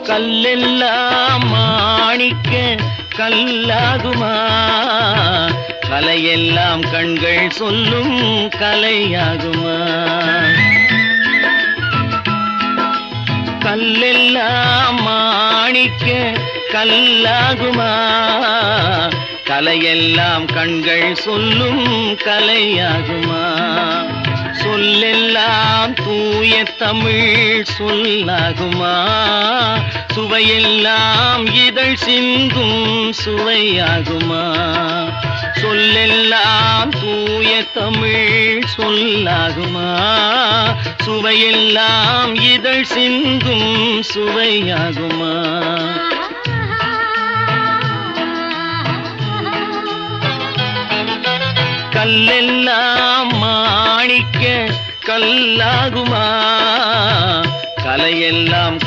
கல்லெல்லாம் மாணிக்க கல்லாகுமா? கலையெல்லாம் கண்கள் சொல்லும் கலையாகுமா? கல்லெல்லாம் மாணிக்க கல்லாகுமா? கலையெல்லாம் கண்கள் சொல்லும் கலையாகுமா? சொல்லெல்லாம் தூய தமிழ் சொல்லாகுமா? சுவையெல்லாம் இதழ் சிந்தும் சுவையாகுமா? சொல்லெல்லாம் தூய தமிழ் சொல்லாகுமா? சுவையெல்லாம் இதழ் சிந்தும் சுவையாகுமா? கல்லெல்லாம் மாணிக்க கல்லாகுமா? கலையெல்லாம்